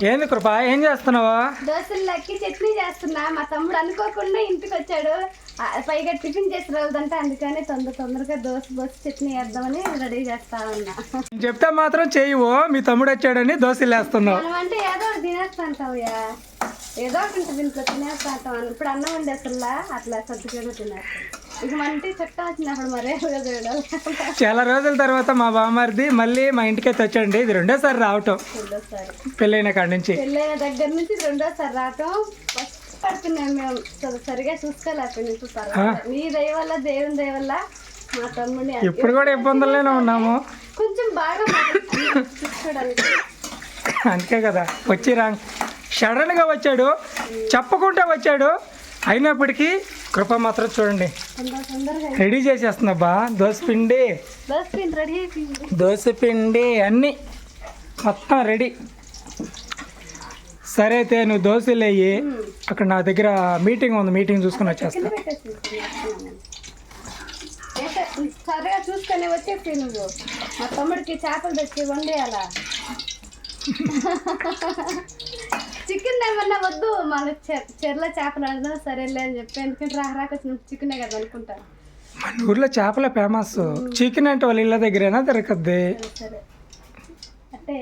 ఏంది కృప, ఏం చేస్తున్నావు? దోశలకి చట్నీ చేస్తున్నా. మా తమ్ముడు అనుకోకుండా ఇంటికి వచ్చాడు, పైగా టిఫిన్ చేసి రావద్దంటే అందుకని తొందరగా దోశ చట్నీ వేద్దామని రెడీ చేస్తా ఉన్నా. చెప్తే మాత్రం చేయవు, మీ తమ్ముడు వచ్చాడని దోశలు వేస్తున్నావు. మనం అంటే ఏదో ఒకటి తినేస్తాంటావుయా, ఏదో ఒకటి ఇంట్లో తినేస్తాంటాం. ఇప్పుడు అన్నం వండేసల్లా అట్లా సర్దుకొని తినేస్తాం. ఇక మన ఇంటికి చుట్టం వచ్చినప్పుడు మరే చాలా రోజుల తర్వాత మా బామ్మారిది మళ్ళీ మా ఇంటికైతే వచ్చండి. ఇది రెండోసారి రావటం, పెళ్ళైన కాడి నుంచి. పెళ్ళైన దగ్గర నుంచి రెండోసారి రావటం. ఫస్ట్ పడుతున్నాం మేము, సరిగా చూసుకోలేకపోయినా. నీ దయ వల్ల, దేవుని దయ వల్ల మా తమ్ముడిని ఇప్పుడు కూడా ఇబ్బందుల్లోనే ఉన్నాము, కొంచెం బాగా చూసుకోవడానికి. అంతే కదా, వచ్చి సడన్గా వచ్చాడు, చెప్పకుండా వచ్చాడు. అయినప్పటికీ కృప మాత్రం చూడండి రెడీ చేసేస్తుందబ్బా. దోశపిండి అన్నీ మొత్తం రెడీ. సరే అయితే నువ్వు దోశలు వేయి, అక్కడ నా దగ్గర మీటింగ్ ఉంది, మీటింగ్ చూసుకుని వచ్చేస్తా. సరిగా చూసుకొని వచ్చేసి నువ్వు మా తమ్ముడికి చేపలు తెచ్చి వండేయాలా. చికెన్ ఏమన్నా వద్దు, మన చెర్ల చేపలు అడదాం సరేలే అని చెప్పి, ఎందుకంటే రాకొచ్చిన చికెనే కదా అనుకుంటాను. మన ఊర్లో చేపల ఫేమస్. చికెన్ అంటే వాళ్ళ ఇళ్ళ దగ్గరేనా దొరకద్ది. సరే అంటే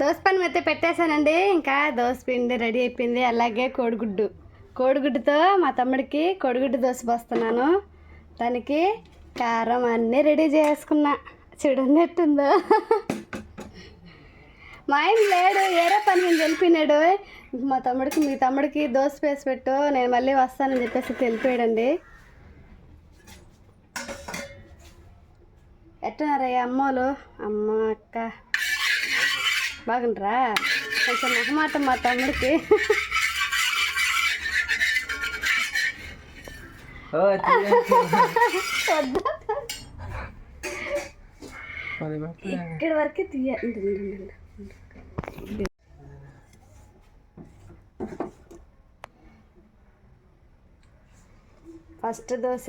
దోసపన్నం అయితే పెట్టేశానండి. ఇంకా దోసపిండి రెడీ అయిపోయింది. అలాగే కోడిగుడ్డుతో మా తమ్ముడికి కోడిగుడ్డు దోశ పోస్తున్నాను. దానికి కారం అన్నీ రెడీ చేసుకున్నా. చూడండి ఎట్టుందో. మా ఆయన లేడు, ఏరే పని మీద వెళ్ళిపోయినాడు. మీ తమ్ముడికి దోశ వేసి పెట్టు, నేను మళ్ళీ వస్తానని చెప్పేసి వెళ్ళిపోయాడండి. ఎట్టున్నారయ్యా అమ్మోలు? అమ్మ అక్క బాగుంటారా? కొంచెం మొహమాట మా తమ్ముడికి. ఇక్కడి వరకే తీయండి. First dosa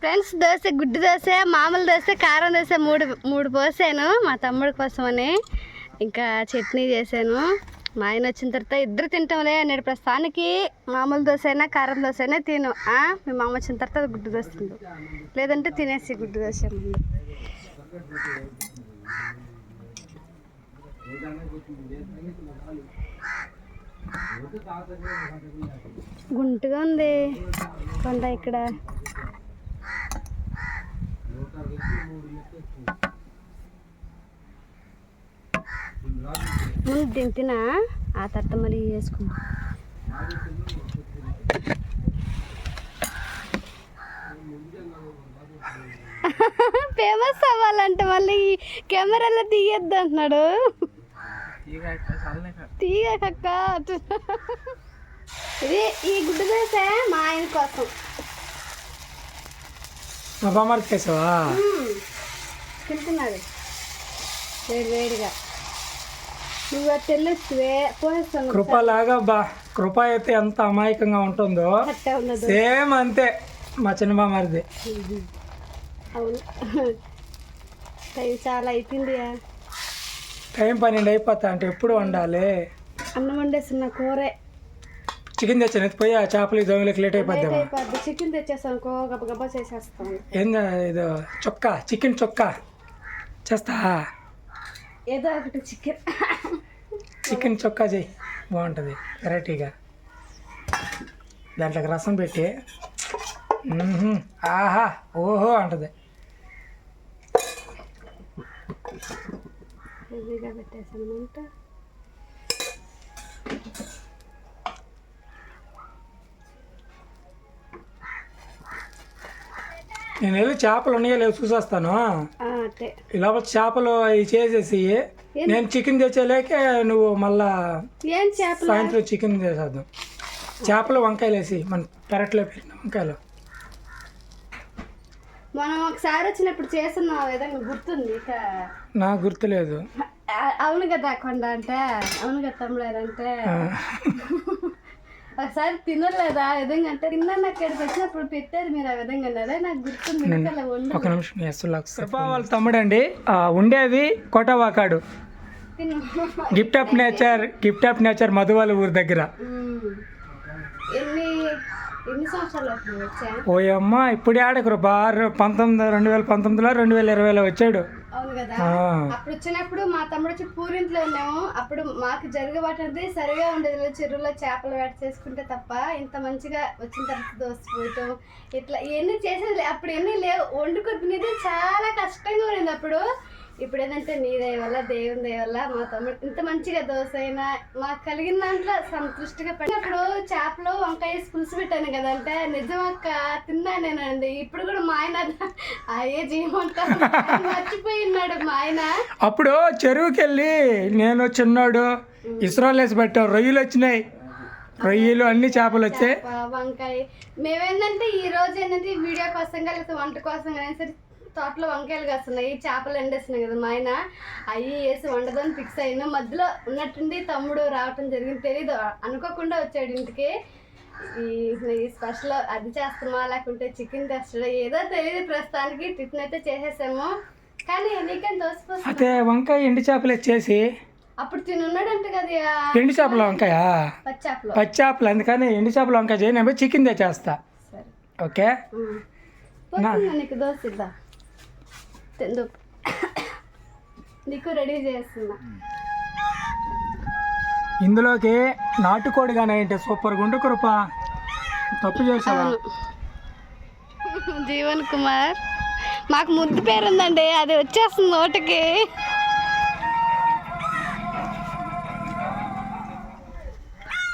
friends. గుడ్డు దోశ, మామూలు దోశ, కారం దోశ మూడు పోసాను మా తమ్ముడి కోసమని. ఇంకా చట్నీ చేశాను. మా ఆయన వచ్చిన తర్వాత ఇద్దరు తింటాంలే అన్నాడు. ప్రస్తుతానికి మామూలు దోశ అయినా కారం దోశ అయినా తిను. మీ మామ వచ్చిన తర్వాత గుడ్డు దోశ తిండు, లేదంటే తినేసి గుడ్డు దోశ. గుంటుగా ఉంది కొండ ఇక్కడ. ముందు తింటినా ఆ తర్వాత మళ్ళీ వేసుకున్నా. ఫేమస్ అవ్వాలంటే మళ్ళీ కెమెరాలో తీయద్దు అంటున్నాడు. తీయక ఇది ఈ గుడ్డు దోశ మా ఆయన కోసం. తింటున్నాడు వేడిగా. నువ్వు తెల్లొచ్చివే పోసేస్తాను. కృపలాగా కృప అయితే ఎంత అమాయకంగా ఉంటుందో సేమ్ అంతే మా చిన్న బామ్మది. అవును, టైం చాలా అయిపోయింది. టైం 12 అయిపోతా అంటే ఎప్పుడు వండాలి? అన్నం వండేస్తున్న కూరే. చికెన్ తెచ్చాను, పోయి ఆ చేపలు దొంగలకి లేట్ అయిపోద్ది. చికెన్ తెచ్చేస్తాను, గబగబా చేసేస్తాను. ఏందా ఇది చికెన్ చొక్కా చేస్తా. ఏదో ఒకటి చికెన్ చొక్కా చేయి, బాగుంటుంది వెరైటీగా. దాంట్లోకి రసం పెట్టి ఆహా ఓహో అంటది. హెవీగా పెట్టేసాను మంట. నేను వెళ్ళి చేపలు ఉన్నాయో లేవు చూసేస్తాను. అట్టే ఇలా చేపలు అవి చేసేసి నేను చికెన్ తెచ్చేలేక నువ్వు మళ్ళా ఏం చేపలు? సాయంత్రం చికెన్ చేసేద్దాం. చేపలు వంకాయలు వేసి మన పెరట్లో పెట్టిన వంకాయలు. మనం ఒకసారి వచ్చినప్పుడు చేస్తున్న విధంగా గుర్తుంది ఇక నాకు గుర్తులేదు. అవును కదా కొండ అంటే, అవును కదా తమ్ముడారంటే ఒకసారి తినలేదా ఆ విధంగా అంటే తిన్నాను. అక్కడికి వచ్చినప్పుడు పెట్టారు మీరు ఆ విధంగా అన్నారా, నాకు గుర్తుంది. ఒక నిమిషం. వాళ్ళ తమ్ముడండి ఉండేది కోటవాకాడు, గిఫ్ట్ ఆఫ్ నేచర్ మధువాల ఊరి దగ్గర. ఎన్ని సంవత్సరాలు అవుతుంది వచ్చా? ఓయమ్మ ఇప్పుడు ఆడకు 2019లో 2020లో వచ్చాడు. అవును కదా. అప్పుడు వచ్చినప్పుడు మా తమ్ముడు వచ్చి పూరింట్లో ఉన్నాము. అప్పుడు మాకు జరగబట్టది సరిగా ఉండేది. చెరువులో చేపలు వేట చేసుకుంటే తప్ప ఇంత మంచిగా వచ్చిన తర్వాత దోసిపోయటం ఇట్లా ఇవన్నీ చేసేది అప్పుడు ఎన్ని లేవు. వండుకుంటున్నది చాలా కష్టంగా ఉండేది అప్పుడు. ఇప్పుడు ఏంటంటే నీ దయ వల్ల దేవుని దయ వల్ల మా తమ్ముడు ఇంత మంచిగా దోశ అయినా మాకు కలిగిన దాంట్లో సంతృష్టిగా పెట్టినప్పుడు చేపలు వంకాయ పులుసు పెట్టాను కదంటే నిజం అక్క తిన్నానేనండి. ఇప్పుడు కూడా మా ఆయన అయ్యే జీవంటారు మర్చిపోయినాడు మా ఆయన. అప్పుడు చెరువుకి వెళ్ళి నేను చిన్నాడు ఇస్రాయల్ వేసి పెట్టాం, రొయ్యలు వచ్చినాయి, రొయ్యలు అన్ని చేపలు వచ్చాయి. వంకాయ మేమేంటంటే ఈ రోజు ఏంటంటే వీడియో కోసంగా లేకపోతే వంట కోసంగా సరే తోటలో వంకాయలు కాస్తున్నాయి, చేపలు ఎండేస్తున్నాయి కదా. మా ఆయన అవి వేసి వండదని ఫిక్స్ అయినా మధ్యలో ఉన్నట్టుండి తమ్ముడు రావటం జరిగింది. తెలీదు, అనుకోకుండా వచ్చాడు ఇంటికి. ఈ స్పెషల్ అది చేస్తామా లేకుంటే చికెన్ తెస్తాడా ఏదో తెలియదు. ప్రస్తుతానికి టిఫిన్ అయితే చేసేసాము. కానీ నీకని దోసిపోతుంది. అయితే వంకాయ ఎండి చేపలు వచ్చేసి అప్పుడు తినున్నాడంట కదా. ఎండి చేపల వంకాయ పచ్చి చేపలు, అందుకని ఎండి చేపల వంకాయ చేయి, నేను చికెన్ తెచ్చేస్తా. ఓకే నీకు దోశ ఇద్దా నీకు రెడీ చేస్తున్నా. ఇందులోకి నాటుకోడి కానీ అంటే సూపర్ గుండు కృప. తప్పు చేసావా? జీవన్ కుమార్ మాకు ముద్దు పేరు ఉందండి, అది వచ్చేస్తుంది నోటికి.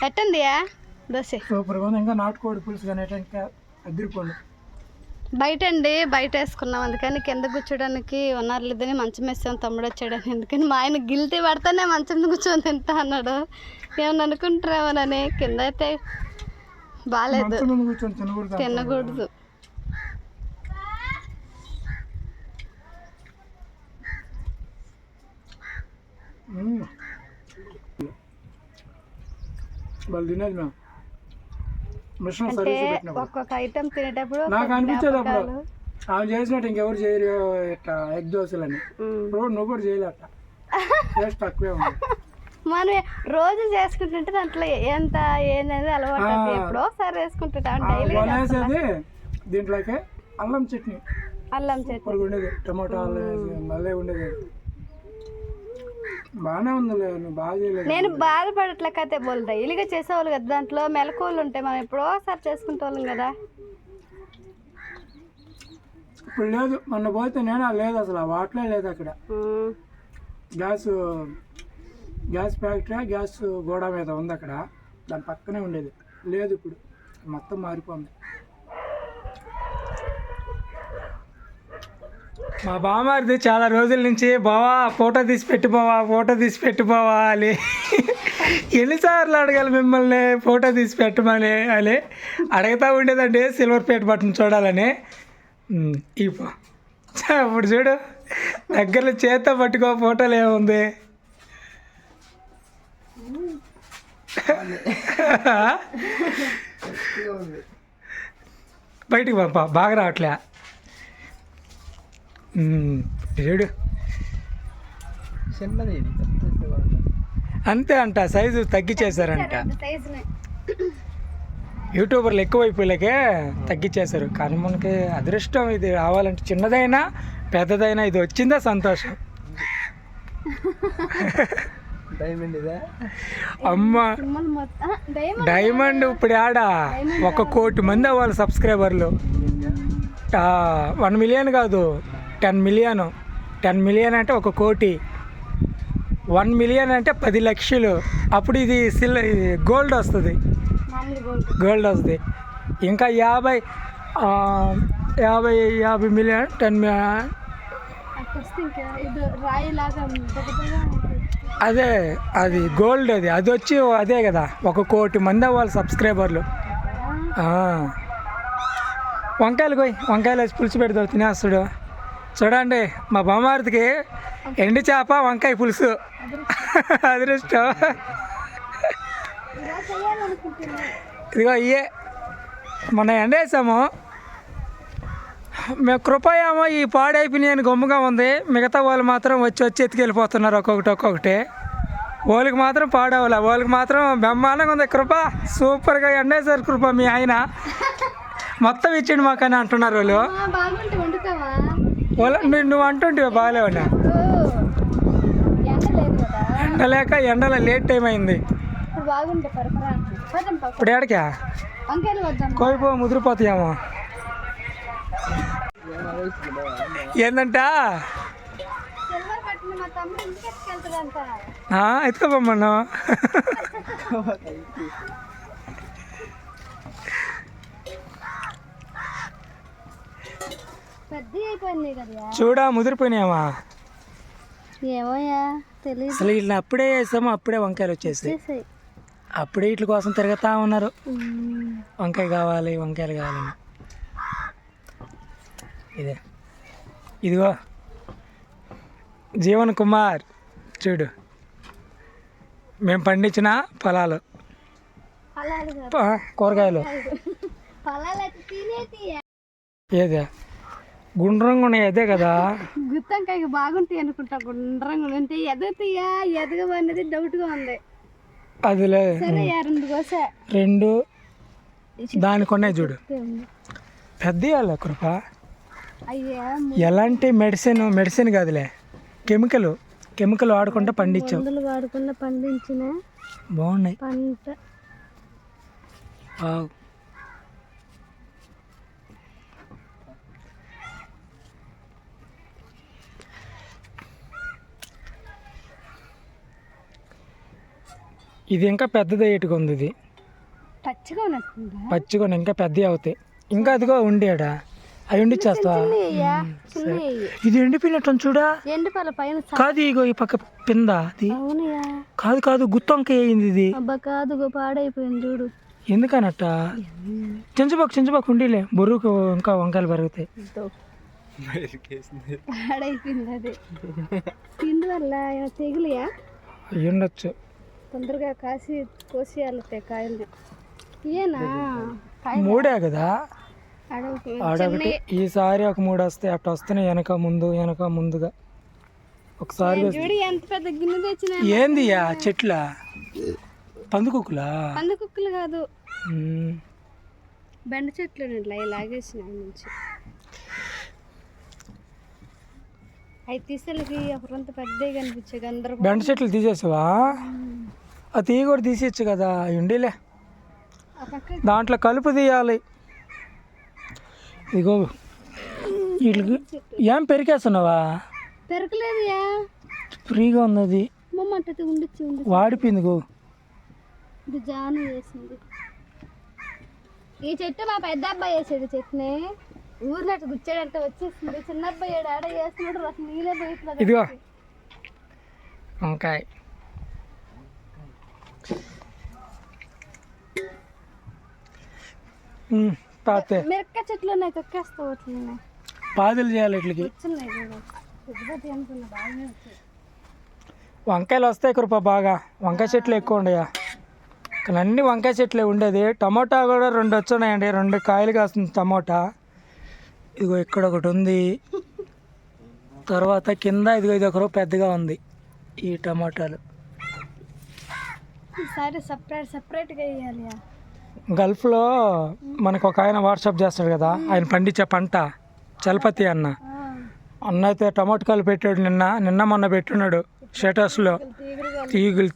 ఎట్టందియా దోశ? సూపర్గా ఉంది. ఇంకా నాటుకోడి పులుసు కానీ ఇంకా అదిరిపోండి. బయట వేసుకున్నాం, అందుకని కింద కూర్చోడానికి ఉన్నారు లేదని మంచం వేసాం. తమ్ముడు వచ్చాడని, ఎందుకని మా ఆయన గిల్టీ పడితేనే మంచం కూర్చొని తింటా అన్నాడు. ఏమన్నా అనుకుంటారేమోనని. కింద అయితే బాగాలేదు, తినకూడదు. అంటే ఒక్కొక్క ఐటమ్ తినేటప్పుడు నాకు అనిపించేది అప్పుడు ఆమె చేసినట్టు ఇంకెవరు చేయరు ఇట్లా ఎగ్ దోశలని. నువ్వు కూడా చేయలే, అట్లా టేస్ట్ తక్కువే ఉంది. మనం రోజు చేసుకుంటుంటే దాంట్లో ఎంత ఏంటనేది అలవాటు. ఎప్పుడో ఒకసారి వేసుకుంటుంటాం డైలీ. వేసేది దీంట్లోకి అల్లం చట్నీ ఉండేది, టమాటా మళ్ళీ ఉండేది. బాగానే ఉంది, నువ్వు బాగా చేయలేదు. నేను బాధపడట్లేకైతే డైలీగా చేసేవాళ్ళు కదా, దాంట్లో మెలకువలు ఉంటాయి. మనం ఎప్పుడో ఒకసారి చేసుకుంటే వాళ్ళం కదా. ఇప్పుడు లేదు, మొన్న పోతే నేను లేదు, అసలు ఆ వాటలే లేదు అక్కడ. గ్యాస్ ఫ్యాక్టరీ, గ్యాస్ గోడా మీద ఉంది అక్కడ, దాని పక్కనే ఉండేది. లేదు, ఇప్పుడు మొత్తం మారిపోయింది. మా బామ్మారిది చాలా రోజుల నుంచి బావా ఫోటో తీసి పెట్టుకోవా అని ఎన్నిసార్లు అడగాలి మిమ్మల్ని ఫోటో తీసి పెట్టమని అని అడుగుతూ ఉండేదండి. సిల్వర్ ప్లేట్ బటన్ చూడాలని. ఇప్పుడు చూడు దగ్గరలో చేత్తో పట్టుకో, ఫోటోలు ఏముంది. బయటికి పంప, బాగా రావట్లే. చూడు చిన్నది అంతే అంట, సైజు తగ్గించేశారంట. యూట్యూబర్లు ఎక్కువైపోయాకే తగ్గించేశారు. కానీ మనకి అదృష్టం, ఇది రావాలంటే చిన్నదైనా పెద్దదైనా ఇది వచ్చిందా సంతోషం. అమ్మ డైమండ్ ఇప్పుడు ఆడ 1 కోటి మంది అవ్వాలి సబ్స్క్రైబర్లు. 1 మిలియన్ కాదు, 10 మిలియన్. 10 మిలియన్ అంటే 1 కోటి. 1 మిలియన్ అంటే 10 లక్షలు. అప్పుడు ఇది ఇది గోల్డ్ వస్తుంది, గోల్డ్ వస్తుంది. ఇంకా 50 మిలియన్ 10 మిలియన్. అదే అది గోల్డ్, అది వచ్చి అదే కదా 1 కోటి మంది అవ్వాలి సబ్స్క్రైబర్లు. వంకాయలు వంకాయలు వేసి పులుసు పెడతావు, తినేస్తాడు. చూడండి మా బామ్మారిదికి ఎండు చేప వంకాయ పులుసు అదృష్టం. ఇదిగో ఇయే మొన్న ఎండేసాము మేము. కృపయేమో ఈ పాడైపోయినాయని గమ్ముగా ఉంది, మిగతా వాళ్ళు మాత్రం వచ్చి ఎత్తుకెళ్ళిపోతున్నారు ఒక్కొక్కటి. వాళ్ళకి మాత్రం పాడవలే, వాళ్ళకి మాత్రం బ్రహ్మాండంగా ఉంది. కృప సూపర్గా ఎండేసారు కృప, మీ ఆయన మొత్తం ఇచ్చిండు మాకని అంటున్నారు వాళ్ళు. నువ్వు అంటుంటివా బాగాలేవన్నా? ఎండలేక ఎండలో లేట్ టైం అయింది. ఇప్పుడు ఏడకా కోయిపో ముదిరిపోతాయేమో. ఏందంట ఎత్తుకోమన్నా. చూడా ముదిరిపోయినాయమ్మా. ఏమోయా తెలియదు అసలు వీళ్ళని అప్పుడే వేసాము, అప్పుడే వంకాయలు వచ్చేసి అప్పుడే వీటి కోసం తిరుగుతా ఉన్నారు. వంకాయలు కావాలని. ఇదిగో జీవన్ కుమార్ చూడు, మేము పండించిన పొలాలు, కూరగాయలు. ఏదే గుండ్రంగా ఉన్నాయి, అదే కదా గుత్తంకాయ బాగుంటాయి అనుకుంటా. గుండ్రంగా ఉంటే ఎదుగుతాయా ఎదగబడినది డౌట్గా ఉంది. అది లేదు, 2 దానికి ఉన్నాయి చూడు. పెద్ద కృప ఎలాంటి మెడిసిన్ కాదులే, కెమికల్ వాడకుండా పండించావు. పండించిన బాగున్నాయి పంట. ఇది ఇంకా పెద్దది ఇటుగా ఉంది. ఇది పచ్చిగా ఇంకా పెద్దవి అవుతాయి. ఇంకా అదిగో ఉండేడా అవి ఉండిచ్చేస్తావా? ఇది ఎండిపోయినట్టు చూడా. కాదు ఇగో ఈ పక్క పింద అది కాదు గుత్తొంకాయ అయింది ఇది. పాడైపోయింది చూడు. ఎందుకనట్ట చించబాకు ఉండేలే, బొర్రుకు ఇంకా వంకాయలు పెరుగుతాయి. పాడైపోయింది అది తిండి వల్ల తెగులియా ఉండొచ్చు. తొందరగా కోసేయాలి కాయల్ని. ఏనా 3 కదా ఆడొకటి. ఈసారి ఒక 3 వస్తాయి, అట్లా వస్తున్నాయి వెనక ముందుగా. ఒకసారి ఎంత పెద్ద గిన్నె తెచ్చిన. ఏంది చెట్ల పందుకుక్కులు కాదు, బెండ చెట్లు లాగేసిన నుంచి. అవి తీసేలకి అప్పుడంత పెద్దగా కనిపించే అందరూ. బెండ చెట్లు తీసేసావా? ఆ తీగ కూడా తీసేయచ్చు కదా. అవి ఉండేలే, దాంట్లో కలుపు తీయాలి. ఇగో వీళ్ళకి ఏం పెరికేస్తున్నావా? పెరకలేదు, ఫ్రీగా ఉంది. అది వాడిపోయింది. గో ఇది జాను వేసింది. ఈ చెట్టు మా పెద్ద అబ్బాయి వేసాడు చెట్టుని. ఊర్లో గుచ్చాడంటే వచ్చేసింది. చిన్న అబ్బాయి ఆడ వేస్తున్నాడు, అసలు నీళ్ళే పోయిట్లేదు. ఇదిగో వంకాయ. మిరపకాయ చెట్లు ఉన్నాయి, తొక్కేస్తావు. పాదులు చేయాలి ఇట్లకి. వంకాయలు వస్తాయి కృప బాగా. వంకాయ చెట్లు ఎక్కువ ఉండయా? కానీ అన్ని వంకాయ చెట్లే ఉండేది. టమోటా కూడా 2 వచ్చున్నాయండి, 2 కాయలు కాస్తుంది టమోటా. ఇదిగో ఇక్కడ ఒకటి ఉంది, తర్వాత కింద ఇదిగో ఇది ఒకరు పెద్దగా ఉంది. ఈ టమాటాలు సపరేట్గా వేయాలి. గల్ఫ్లో మనకు ఒక ఆయన వాట్సాప్ చేస్తాడు కదా, ఆయన పండించే పంట చలపతి అన్న అయితే టమాటకాయలు పెట్టాడు. నిన్న మొన్న పెట్టున్నాడు స్టేటస్లో.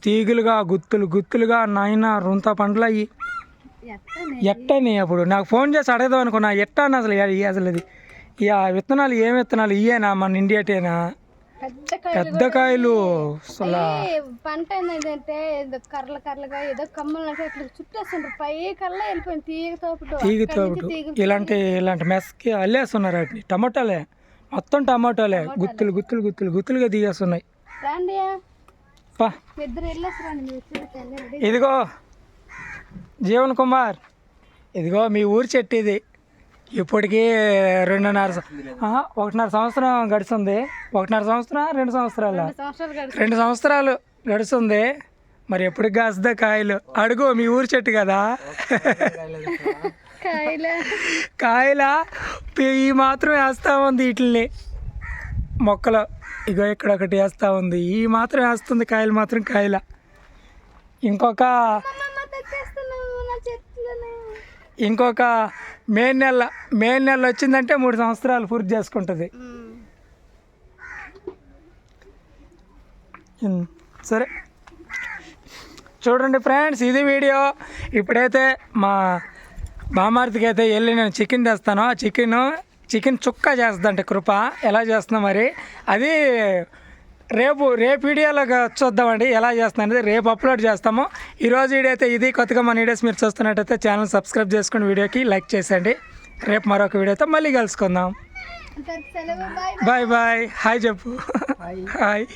తీగులుగా గుత్తులుగా నాయన రొంత పంటలు అయ్యి. ఎట్టని అప్పుడు నాకు ఫోన్ చేసి అడగదాం అనుకున్నా, ఎట్టని అసలు అది విత్తనాలు ఏం విత్తనాలు ఇయ్యేనా మన ఇండియాటేనా? పెద్ద కాయలు పెద్ద కాయలు అసలు పంట ఏంటంటే ఏదో కర్రలుగా ఏదో కమ్మలు అట్లా చుట్టేస్తుండ్రు పై కల్లా వెళ్ళిపోయింది తీగతోపుడు ఇలాంటి మెస్కి అల్లేస్తున్నారు వాటిని. టమాటాలే మొత్తం టమాటాలే గుత్తులుగా దిగేస్తున్నాయి. రండి పా ఇద్దరు వెళ్ళేస్తారండి. ఇదిగో జీవన్ కుమార్, ఇదిగో మీ ఊరి చెట్టు ఇది. ఇప్పటికీ 1.5 సంవత్సరం గడుస్తుంది. 1.5 సంవత్సరం 2 సంవత్సరాలు 2 సంవత్సరాలు గడుస్తుంది. మరి ఎప్పటికి కాస్తుందా కాయలు? అడుగు, మీ ఊరి చెట్టు కదా. కాయల ఈ మాత్రం వేస్తూ ఉంది వీటిని మొక్కలు. ఇగో ఇక్కడ ఒకటి వేస్తూ ఉంది, ఈ మాత్రం వేస్తుంది కాయలు మాత్రం కాయల. ఇంకొక మే నెల వచ్చిందంటే 3 సంవత్సరాలు పూర్తి చేసుకుంటుంది. సరే చూడండి ఫ్రెండ్స్, ఇది వీడియో. ఇప్పుడైతే మా బామార్తికి అయితే వెళ్ళి నేను చికెన్ తెస్తాను. చికెన్ చుక్క చేస్తుందంటే కృప ఎలా చేస్తున్నా మరి అది రేపు వీడియోలో చూద్దామండి ఎలా చేస్తున్నా అనేది. రేపు అప్లోడ్ చేస్తాము. ఈరోజు వీడియో అయితే ఇది. కొత్తగా మన వీడియోస్ మీరు చూస్తున్నట్టయితే ఛానల్ సబ్స్క్రైబ్ చేసుకుని వీడియోకి లైక్ చేసేయండి. రేపు మరొక వీడియోతో మళ్ళీ కలుసుకుందాం. బాయ్ హాయ్ చెప్పు. హాయ్.